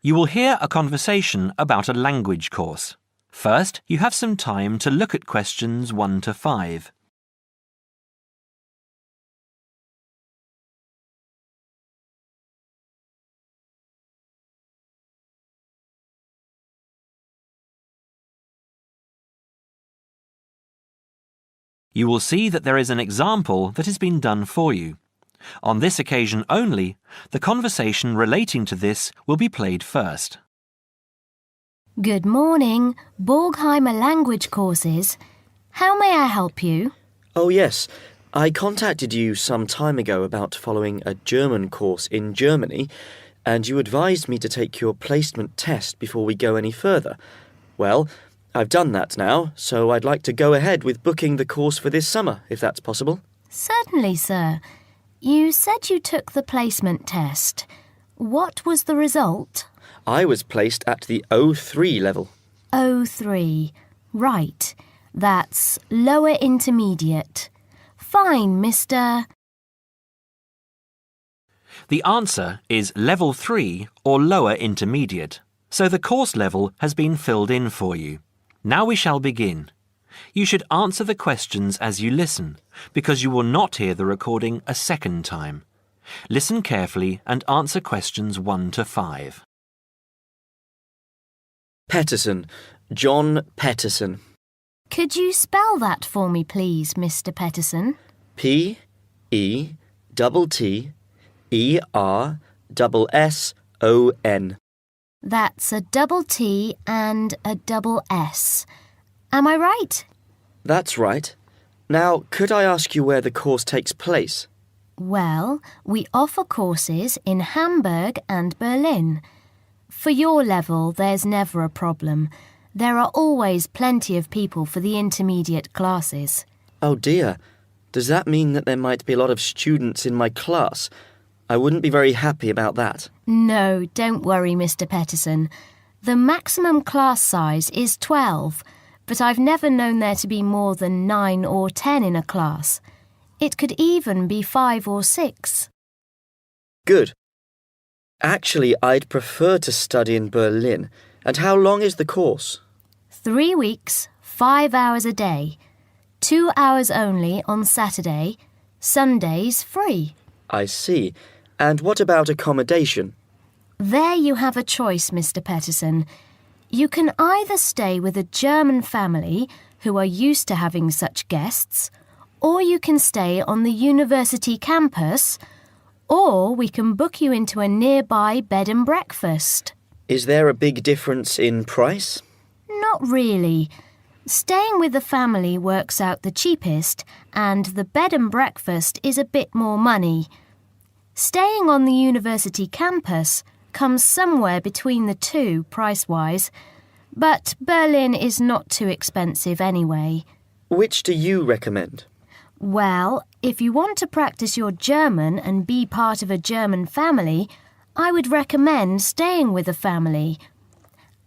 You will hear a conversation about a language course. First, you have some time to look at questions 1 to 5. You will see that there is an example that has been done for you. On this occasion only, the conversation relating to this will be played first. Good morning, Borgheimer language courses. How may I help you? Oh yes, I contacted you some time ago about following a German course in Germany, and you advised me to take your placement test before we go any further. Well, I've done that now, so I'd like to go ahead with booking the course for this summer, if that's possible. Certainly, sir. You said you took the placement test. What was the result? I was placed at the O3 level. O3. Right. That's lower intermediate. Fine, Mr. The answer is Level 3 or Lower Intermediate, so the course level has been filled in for you. Now we shall begin. You should answer the questions as you listen, because you will not hear the recording a second time. Listen carefully and answer questions 1 to 5. Petterson. John Petterson. Could you spell that for me, please, Mr. Petterson? P-E-T-T-E-R-S-S-O-N. That's a double T and a double S. Am I right? That's right. Now, could I ask you where the course takes place? Well, we offer courses in Hamburg and Berlin. For your level, there's never a problem. There are always plenty of people for the intermediate classes. Oh dear. Does that mean that there might be a lot of students in my class? I wouldn't be very happy about that. No, don't worry, Mr. Petterson. The maximum class size is 12, but I've never known there to be more than 9 or 10 in a class. It could even be 5 or 6. Good. Actually, I'd prefer to study in Berlin. And how long is the course? 3 weeks, 5 hours a day. 2 hours only on Saturday. Sundays free. I see. And what about accommodation? There you have a choice, Mr. Petterson. You can either stay with a German family who are used to having such guests, or you can stay on the university campus, or we can book you into a nearby bed and breakfast. Is there a big difference in price? Not really. Staying with the family works out the cheapest, and the bed and breakfast is a bit more money. Staying on the university campus comes somewhere between the two price-wise, but Berlin is not too expensive anyway. Which do you recommend? Well, if you want to practice your German and be part of a German family, I would recommend staying with a family.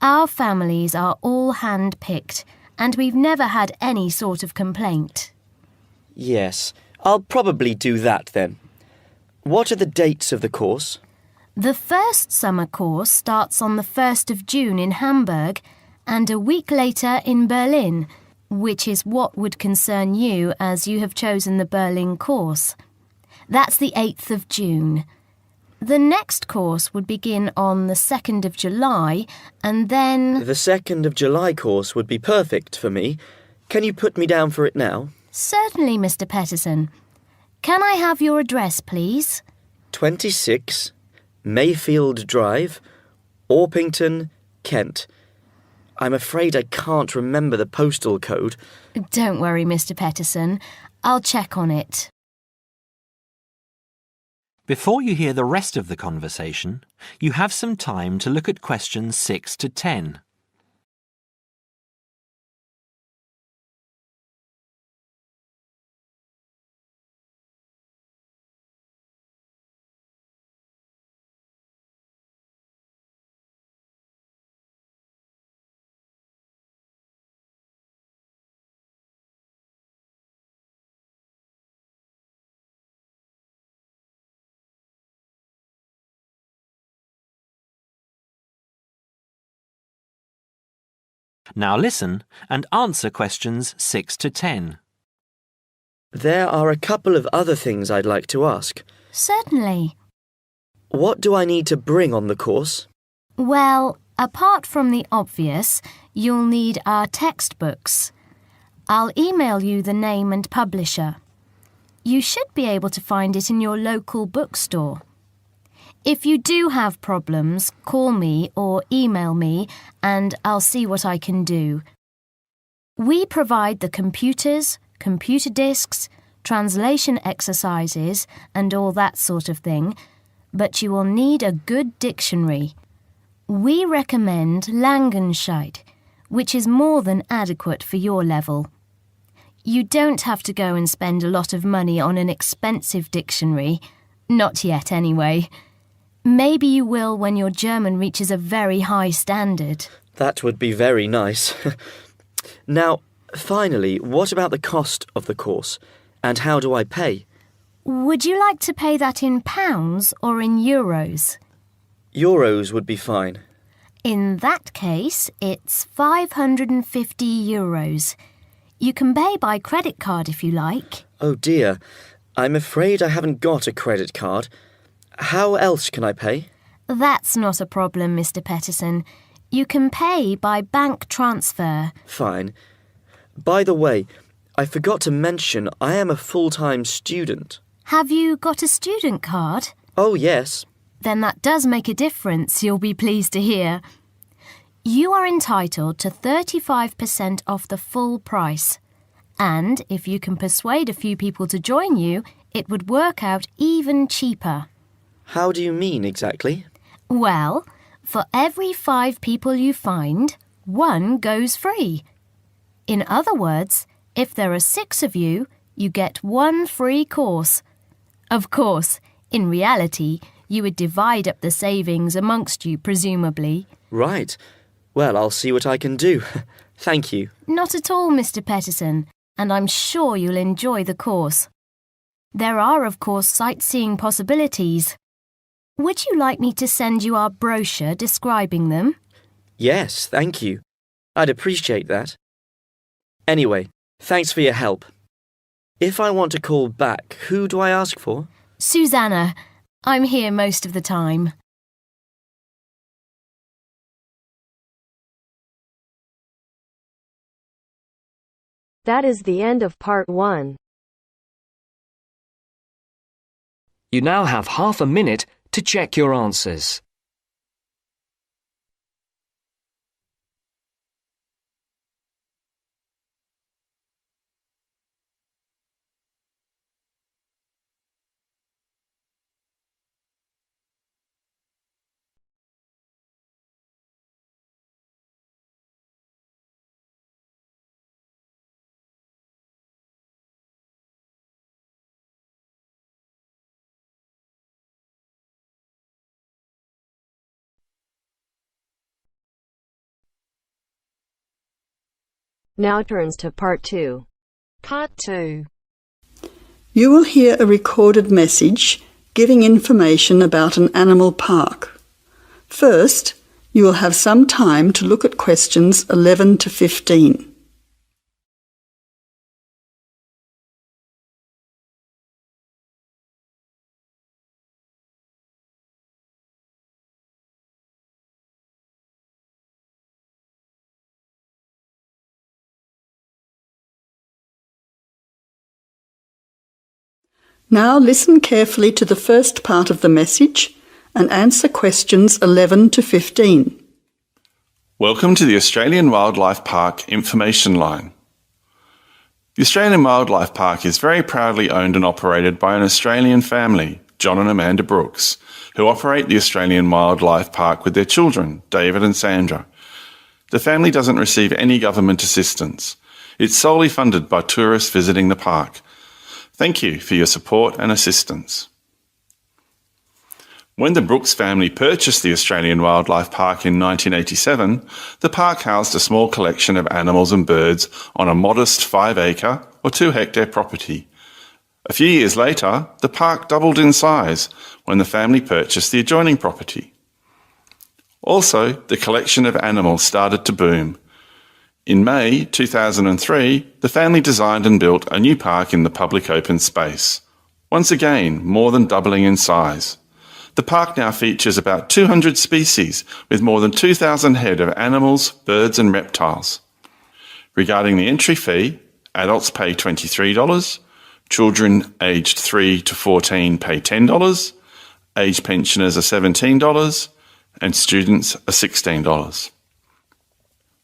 Our families are all hand-picked, and we've never had any sort of complaint. Yes, I'll probably do that then. What are the dates of the course? The first summer course starts on the 1st of June in Hamburg and a week later in Berlin, which is what would concern you as you have chosen the Berlin course. That's the 8th of June. The next course would begin on the 2nd of July and then... The 2nd of July course would be perfect for me. Can you put me down for it now? Certainly, Mr. Petterson. Can I have your address, please? 26 Mayfield Drive, Orpington, Kent. I'm afraid I can't remember the postal code. Don't worry, Mr. Petterson. I'll check on it. Before you hear the rest of the conversation, you have some time to look at questions 6 to 10. Now listen and answer questions 6 to 10. There are a couple of other things I'd like to ask. Certainly. What do I need to bring on the course? Well, apart from the obvious, you'll need our textbooks. I'll email you the name and publisher. You should be able to find it in your local bookstore. If you do have problems, call me or email me and I'll see what I can do. We provide the computers, computer disks, translation exercises and all that sort of thing, but you will need a good dictionary. We recommend Langenscheidt, which is more than adequate for your level. You don't have to go and spend a lot of money on an expensive dictionary. Not yet, anyway. Maybe you will when your German reaches a very high standard. That would be very nice. Now, finally, what about the cost of the course? And how do I pay? Would you like to pay that in pounds or in euros? Euros would be fine. In that case, it's 550 euros. You can pay by credit card if you like. Oh dear, I'm afraid I haven't got a credit card. How else can I pay? That's not a problem, Mr. Peterson. You can pay by bank transfer. Fine. By the way, I forgot to mention I am a full-time student. Have you got a student card? Oh, yes. Then that does make a difference, you'll be pleased to hear. You are entitled to 35% off the full price. And if you can persuade a few people to join you, it would work out even cheaper. How do you mean exactly? Well, for every 5 people you find, 1 goes free. In other words, if there are 6 of you, you get 1 free course. Of course, in reality, you would divide up the savings amongst you, presumably. Right. Well, I'll see what I can do. Thank you. Not at all, Mr. Peterson, and I'm sure you'll enjoy the course. There are, of course, sightseeing possibilities. Would you like me to send you our brochure describing them? Yes, thank you. I'd appreciate that. Anyway, thanks for your help. If I want to call back, who do I ask for? Susanna. I'm here most of the time. That is the end of part 1. You now have half a minute to check your answers. Now turns to part 2. Part 2. You will hear a recorded message giving information about an animal park. First, you will have some time to look at questions 11 to 15. Now listen carefully to the first part of the message and answer questions 11 to 15. Welcome to the Australian Wildlife Park Information Line. The Australian Wildlife Park is very proudly owned and operated by an Australian family, John and Amanda Brooks, who operate the Australian Wildlife Park with their children, David and Sandra. The family doesn't receive any government assistance. It's solely funded by tourists visiting the park. Thank you for your support and assistance. When the Brooks family purchased the Australian Wildlife Park in 1987, the park housed a small collection of animals and birds on a modest 5-acre or 2-hectare property. A few years later, the park doubled in size when the family purchased the adjoining property. Also, the collection of animals started to boom. In May 2003, the family designed and built a new park in the public open space, once again more than doubling in size. The park now features about 200 species with more than 2,000 head of animals, birds and reptiles. Regarding the entry fee, adults pay $23, children aged 3 to 14 pay $10, aged pensioners are $17, and students are $16.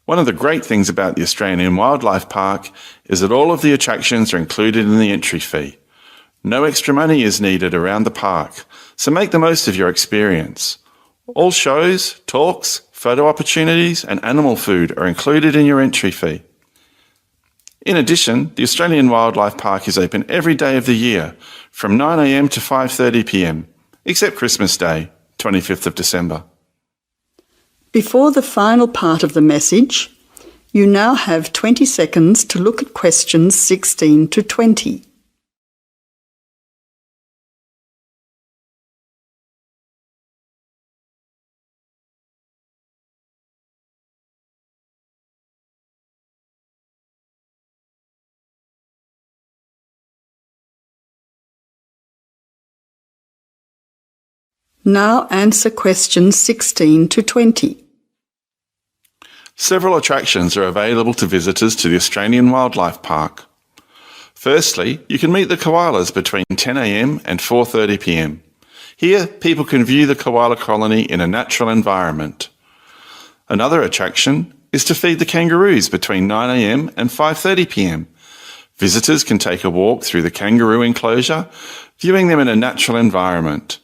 One of the great things about the Australian Wildlife Park is that all of the attractions are included in the entry fee. No extra money is needed around the park, so make the most of your experience. All shows, talks, photo opportunities and animal food are included in your entry fee. In addition, the Australian Wildlife Park is open every day of the year from 9 a.m. to 5:30 p.m, except Christmas Day, 25th of December. Before the final part of the message, you now have 20 seconds to look at questions 16 to 20. Now answer questions 16 to 20. Several attractions are available to visitors to the Australian Wildlife Park. Firstly, you can meet the koalas between 10 a.m. and 4:30 p.m. Here, people can view the koala colony in a natural environment. Another attraction is to feed the kangaroos between 9 a.m. and 5:30 p.m. Visitors can take a walk through the kangaroo enclosure, viewing them in a natural environment.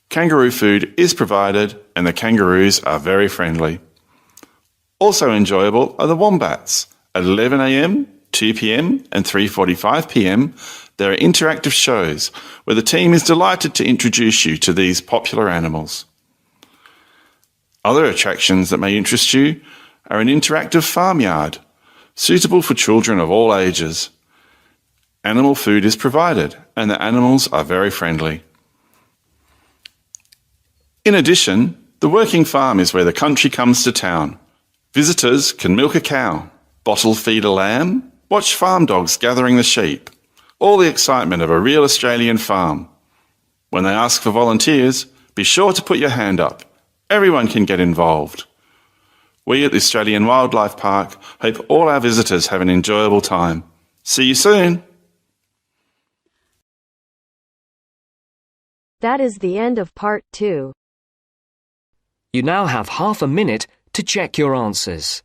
Kangaroo food is provided and the kangaroos are very friendly. Also enjoyable are the wombats. At 11 a.m, 2 p.m. and 3:45 p.m, there are interactive shows where the team is delighted to introduce you to these popular animals. Other attractions that may interest you are an interactive farmyard, suitable for children of all ages. Animal food is provided and the animals are very friendly. In addition, the working farm is where the country comes to town. Visitors can milk a cow, bottle feed a lamb, watch farm dogs gathering the sheep. All the excitement of a real Australian farm. When they ask for volunteers, be sure to put your hand up. Everyone can get involved. We at the Australian Wildlife Park hope all our visitors have an enjoyable time. See you soon. That is the end of part 2. You now have half a minute to check your answers.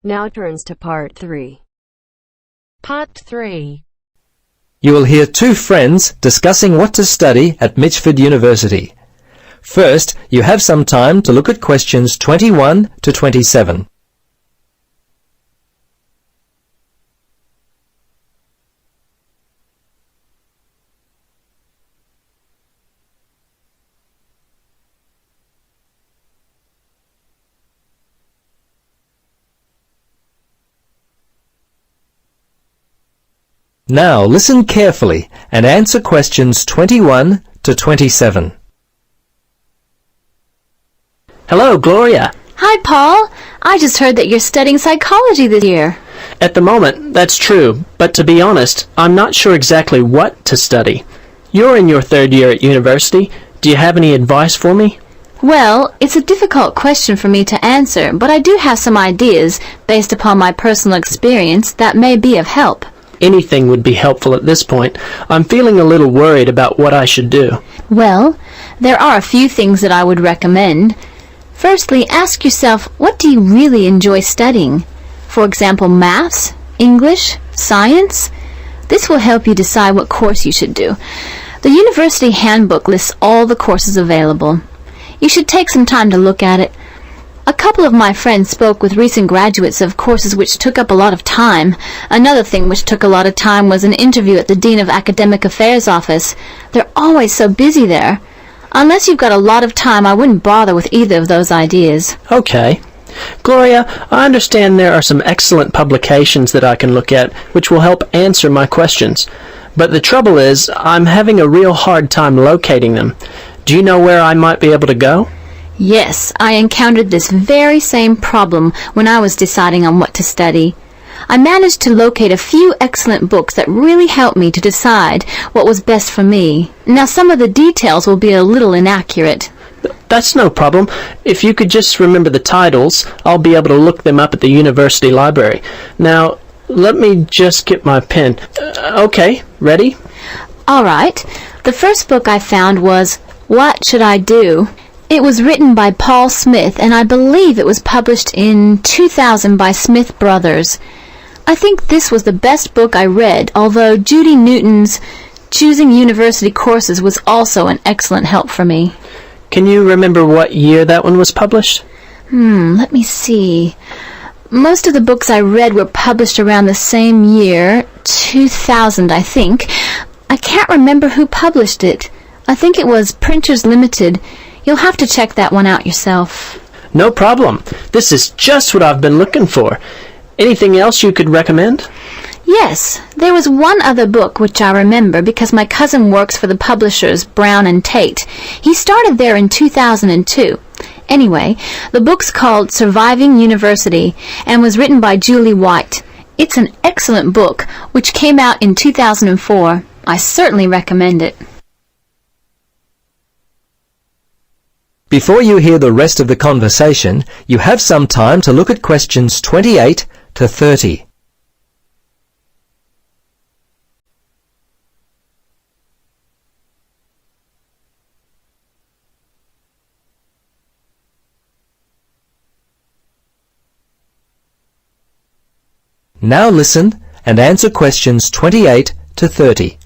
Now turns to part 3. Part 3. You will hear two friends discussing what to study at Mitchford University. First, you have some time to look at questions 21 to 27. Now listen carefully and answer questions 21 to 27. Hello, Gloria. Hi, Paul. I just heard that you're studying psychology this year. At the moment, that's true, but to be honest, I'm not sure exactly what to study. You're in your third year at university. Do you have any advice for me? Well, it's a difficult question for me to answer, but I do have some ideas based upon my personal experience that may be of help. Anything would be helpful at this point. I'm feeling a little worried about what I should do. Well, there are a few things that I would recommend. Firstly, ask yourself, what do you really enjoy studying? For example, maths, English, science? This will help you decide what course you should do. The university handbook lists all the courses available. You should take some time to look at it. A couple of my friends spoke with recent graduates of courses which took up a lot of time. Another thing which took a lot of time was an interview at the Dean of Academic Affairs office. They're always so busy there. Unless you've got a lot of time, I wouldn't bother with either of those ideas. Okay. Gloria, I understand there are some excellent publications that I can look at which will help answer my questions. But the trouble is, I'm having a real hard time locating them. Do you know where I might be able to go? Yes, I encountered this very same problem when I was deciding on what to study. I managed to locate a few excellent books that really helped me to decide what was best for me. Now, some of the details will be a little inaccurate. That's no problem. If you could just remember the titles, I'll be able to look them up at the university library. Now, let me just get my pen. Okay, ready? All right. The first book I found was What Should I Do? It was written by Paul Smith, and I believe it was published in 2000 by Smith Brothers. I think this was the best book I read, although Judy Newton's Choosing University Courses was also an excellent help for me. Can you remember what year that one was published? Let me see. Most of the books I read were published around the same year, 2000, I think. I can't remember who published it. I think it was Printers Limited. You'll have to check that one out yourself. No problem. This is just what I've been looking for. Anything else you could recommend? Yes, there was one other book which I remember because my cousin works for the publishers Brown and Tate. He started there in 2002. Anyway, the book's called Surviving University and was written by Julie White. It's an excellent book which came out in 2004. I certainly recommend it. Before you hear the rest of the conversation, you have some time to look at questions 28 to 30. Now listen and answer questions 28 to 30.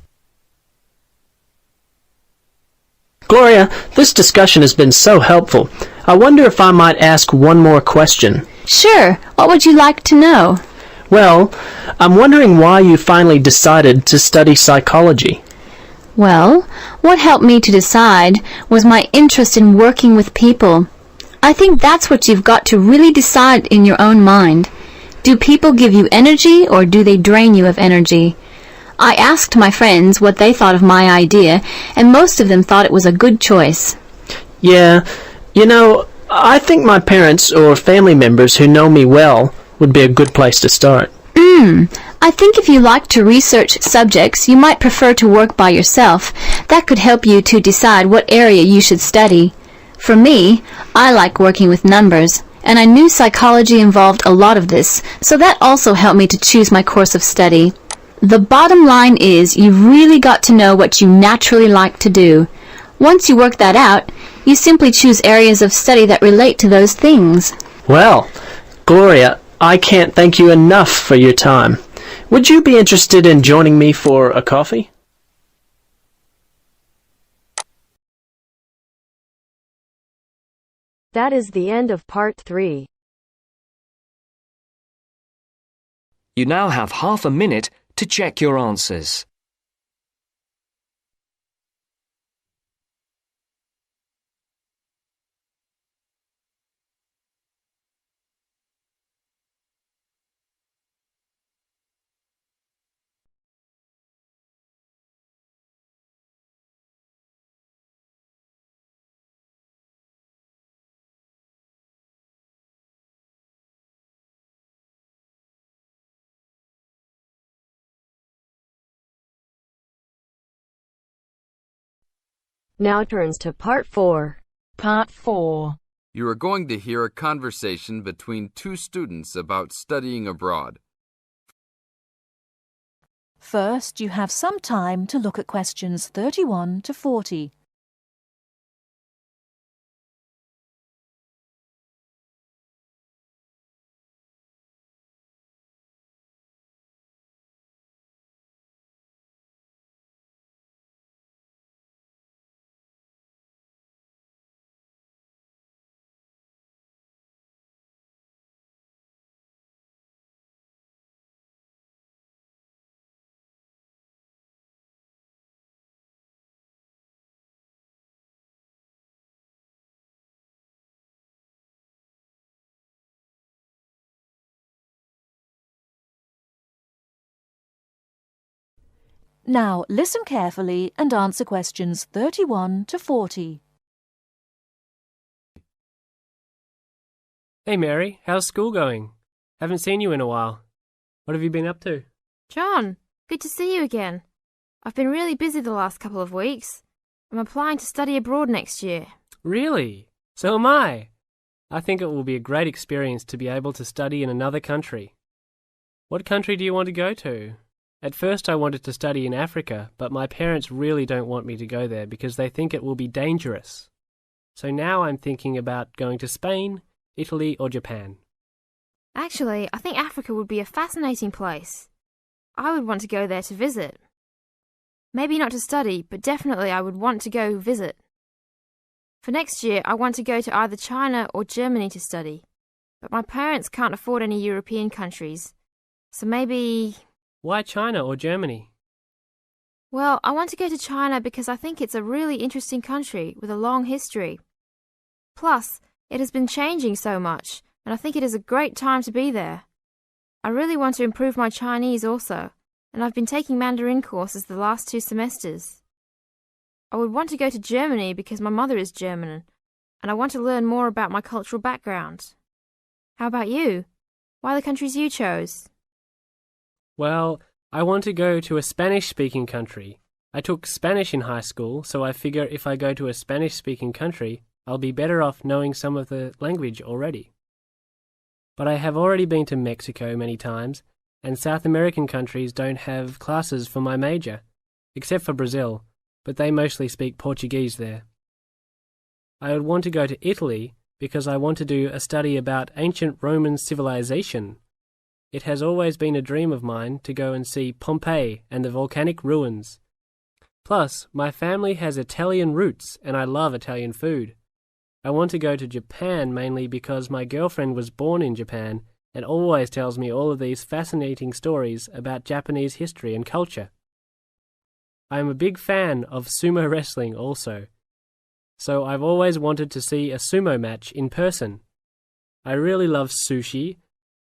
Gloria, this discussion has been so helpful. I wonder if I might ask one more question. Sure. What would you like to know? Well, I'm wondering why you finally decided to study psychology. Well, what helped me to decide was my interest in working with people. I think that's what you've got to really decide in your own mind. Do people give you energy or do they drain you of energy? I asked my friends what they thought of my idea, and most of them thought it was a good choice. Yeah, you know, I think my parents or family members who know me well would be a good place to start. I think if you like to research subjects, you might prefer to work by yourself. That could help you to decide what area you should study. For me, I like working with numbers, and I knew psychology involved a lot of this, so that also helped me to choose my course of study. The bottom line is you've really got to know what you naturally like to do. Once you work that out, you simply choose areas of study that relate to those things. Well, Gloria, I can't thank you enough for your time. Would you be interested in joining me for a coffee? That is the end of part 3. You now have half a minute to check your answers. Now turns to part 4. Part 4. You are going to hear a conversation between two students about studying abroad. First, you have some time to look at questions 31 to 40. Now listen carefully and answer questions 31 to 40. Hey Mary, how's school going? Haven't seen you in a while. What have you been up to? John, good to see you again. I've been really busy the last couple of weeks. I'm applying to study abroad next year. Really? So am I. I think it will be a great experience to be able to study in another country. What country do you want to go to? At first I wanted to study in Africa, but my parents really don't want me to go there because they think it will be dangerous. So now I'm thinking about going to Spain, Italy or Japan. Actually, I think Africa would be a fascinating place. I would want to go there to visit. Maybe not to study, but definitely I would want to go visit. For next year, I want to go to either China or Germany to study, but my parents can't afford any European countries, so maybe... Why China or Germany? Well, I want to go to China because I think it's a really interesting country with a long history. Plus, it has been changing so much, and I think it is a great time to be there. I really want to improve my Chinese also, and I've been taking Mandarin courses the last 2 semesters. I would want to go to Germany because my mother is German, and I want to learn more about my cultural background. How about you? Why the countries you chose? Well, I want to go to a Spanish-speaking country. I took Spanish in high school, so I figure if I go to a Spanish-speaking country, I'll be better off knowing some of the language already. But I have already been to Mexico many times, and South American countries don't have classes for my major, except for Brazil, but they mostly speak Portuguese there. I would want to go to Italy because I want to do a study about ancient Roman civilization. It has always been a dream of mine to go and see Pompeii and the volcanic ruins. Plus, my family has Italian roots and I love Italian food. I want to go to Japan mainly because my girlfriend was born in Japan and always tells me all of these fascinating stories about Japanese history and culture. I am a big fan of sumo wrestling also, so I've always wanted to see a sumo match in person. I really love sushi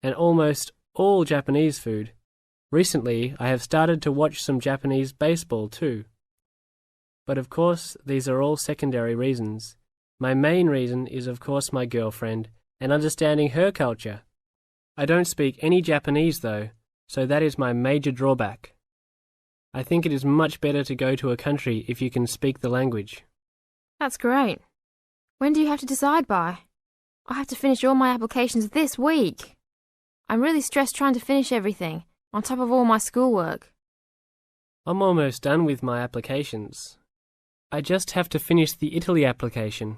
and almost all Japanese food. Recently, I have started to watch some Japanese baseball too. But of course, these are all secondary reasons. My main reason is of course my girlfriend and understanding her culture. I don't speak any Japanese though, so that is my major drawback. I think it is much better to go to a country if you can speak the language. That's great. When do you have to decide by? I have to finish all my applications this week. I'm really stressed trying to finish everything, on top of all my schoolwork. I'm almost done with my applications. I just have to finish the Italy application.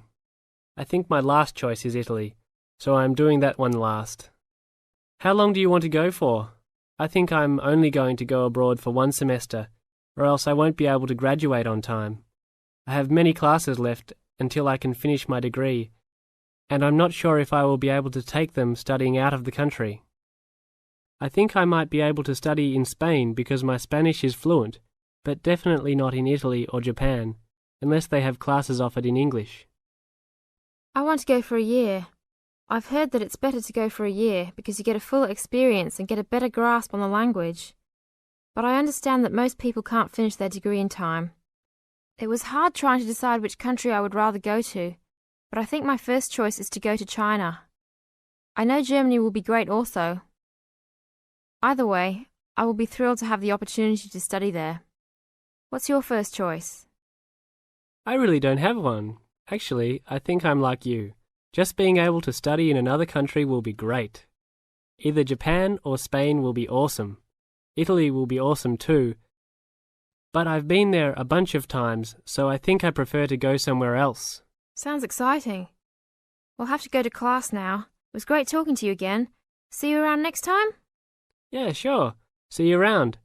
I think my last choice is Italy, so I'm doing that one last. How long do you want to go for? I think I'm only going to go abroad for 1 semester, or else I won't be able to graduate on time. I have many classes left until I can finish my degree, and I'm not sure if I will be able to take them studying out of the country. I think I might be able to study in Spain because my Spanish is fluent, but definitely not in Italy or Japan, unless they have classes offered in English. I want to go for a year. I've heard that it's better to go for a year because you get a full experience and get a better grasp on the language. But I understand that most people can't finish their degree in time. It was hard trying to decide which country I would rather go to, but I think my first choice is to go to China. I know Germany will be great also. Either way, I will be thrilled to have the opportunity to study there. What's your first choice? I really don't have one. Actually, I think I'm like you. Just being able to study in another country will be great. Either Japan or Spain will be awesome. Italy will be awesome too. But I've been there a bunch of times, so I think I prefer to go somewhere else. Sounds exciting. We'll have to go to class now. It was great talking to you again. See you around next time? Yeah, sure. See you around.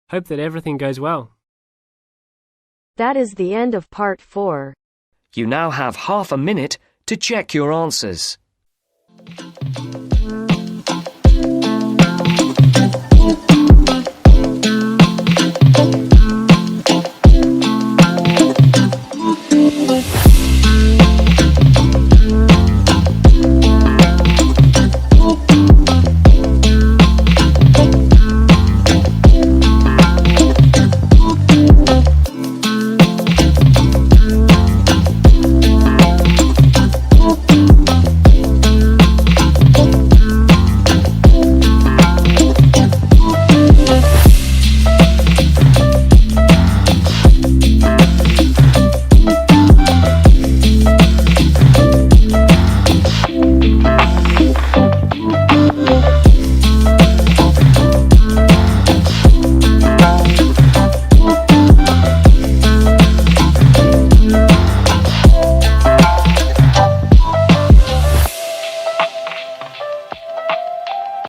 Hope that everything goes well. That is the end of part 4. You now have half a minute to check your answers.